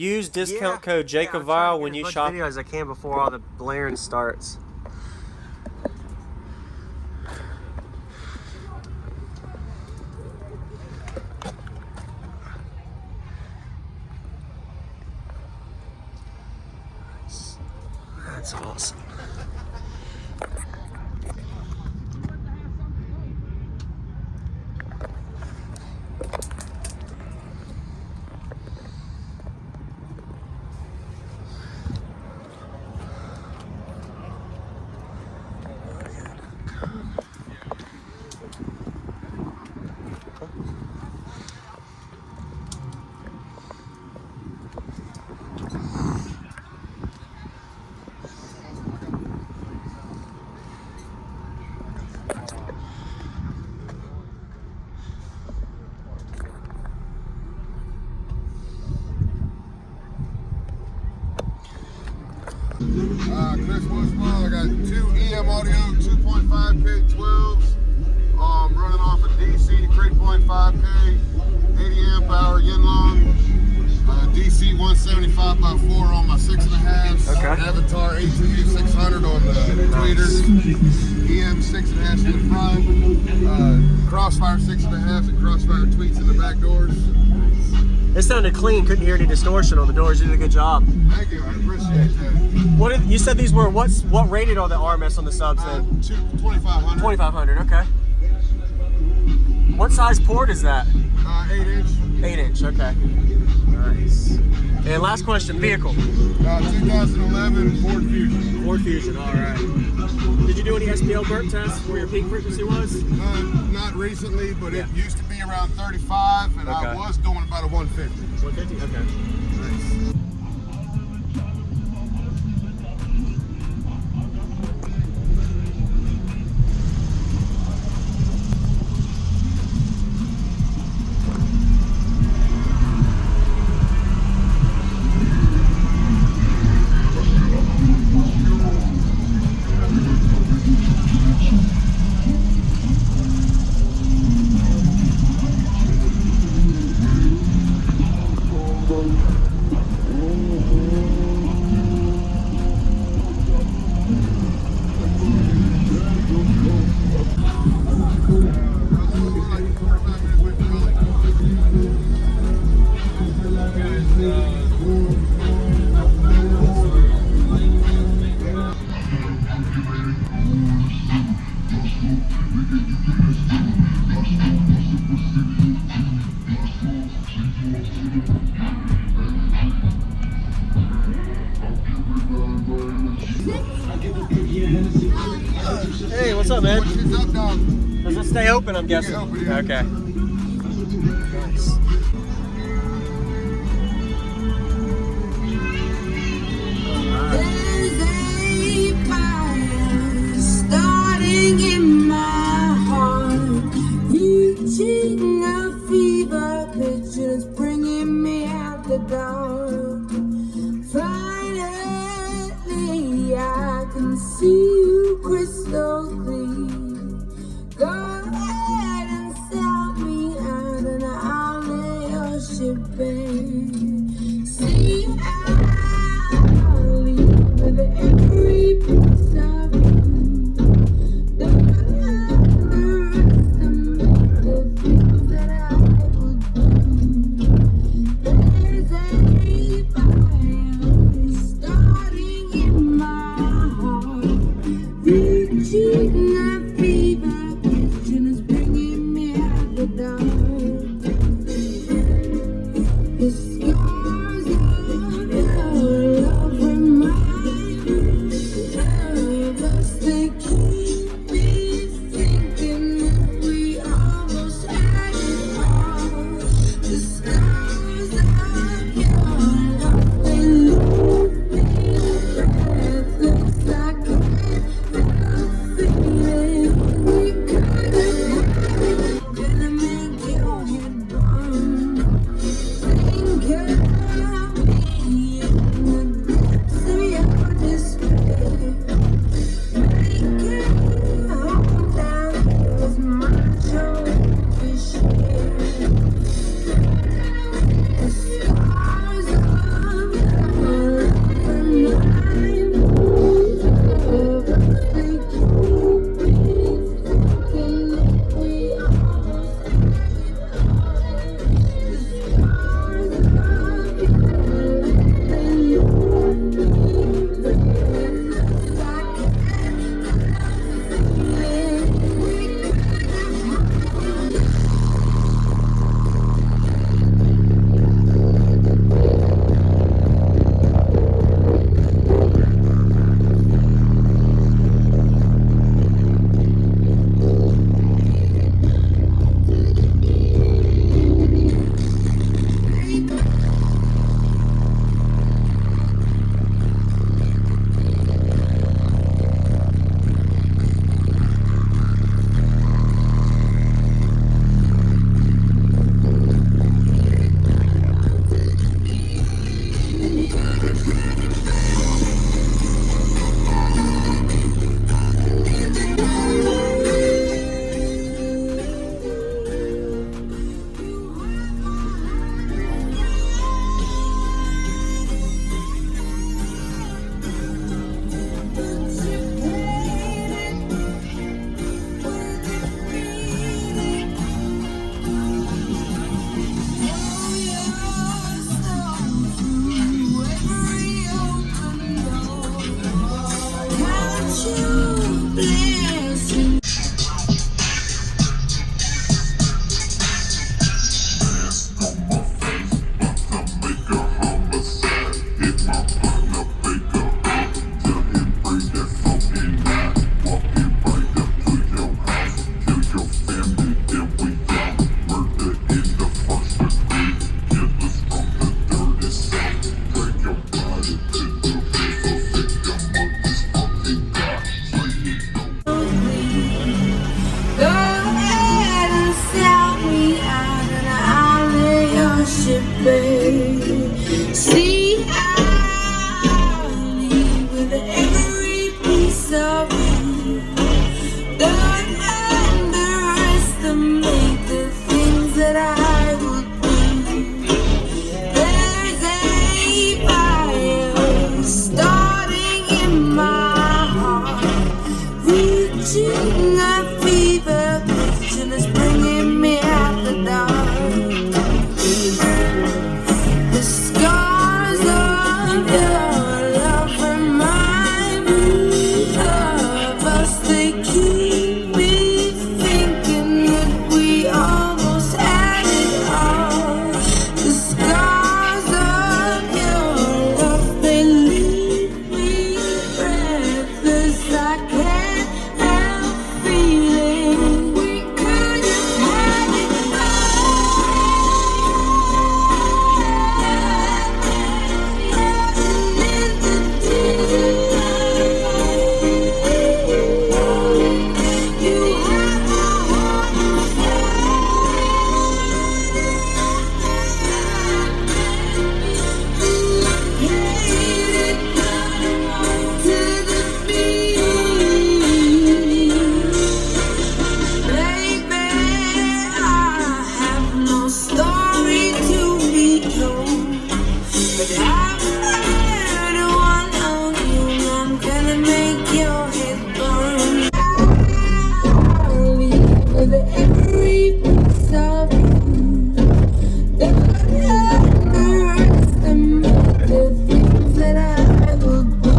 Use discount code JacobVile when you shop. Videos I can before all the blaring starts. That's awesome. Chris Westmall, I got two EM audio 2.5K 12s, running off a DC 3.5K, 80 amp hour Yinlong, DC 175x4 on my 6.5s, Okay. Avatar ATU 600 on the tweeters, EM 6.5 in the front, Crossfire 6.5 and Crossfire tweets in the back doors. It sounded clean. Couldn't hear any distortion on the doors. You did a good job. Thank you, I appreciate that. What you said these were? What rated are the RMS on the subs then? 2500. 2500. Okay. What size port is that? 8 inch. 8 inch. Okay. Nice. And last question, vehicle. 2011 Ford Fusion. Ford Fusion. All right. Did you do any SPL burp tests where your peak frequency was? Not recently, but it used to be around 35, and I was doing about a 150. 150. Okay. Nice. Hey, what's up, man? What's up, dog? Does it stay open, I'm guessing? Stay open, yeah. Okay. Nice. There's a fire starting in my heart, reaching a fever pitch, and it's bringing me out the dark. Finally, I can see you crystal clear. Go ahead and sell me out, and I'll lay your ship bare. See, I'll leave with every piece of you. Don't underestimate the things that I will do. There's a fire starting in my heart, reaching a fever pitch, and it's bringing me out the dark. The scars of worship, babe. See, I leave with every piece of you. Don't underestimate the things that I will do. There's a fire starting in my heart, reaching a fever pitch, and it's bringing me out the dark. The scars of your love remind me of us. They keep me thinking that we almost had it all. The scars of your love, they leave me breathless. I can't help feeling we could have had it every piece of you. Don't underestimate the things that I will do.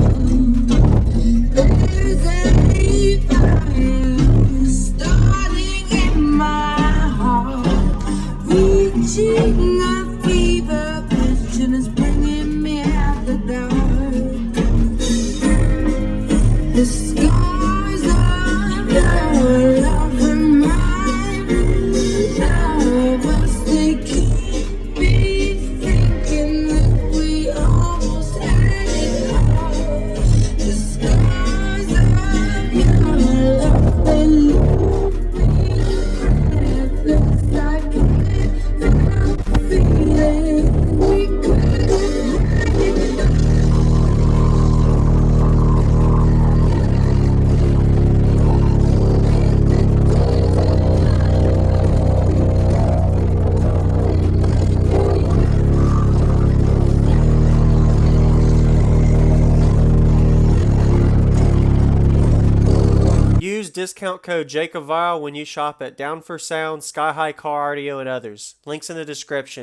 There's a fire starting in my heart, reaching a fever pitch, and it's bringing me out the dark. The scars of your love remind me of us. They keep me thinking that we almost had it all. The scars of your love, they leave me breathless. I can't help feeling we could have had it all. Use discount code JacobVile when you shop at Down for Sound, Sky High Car Audio, and others. Links in the description.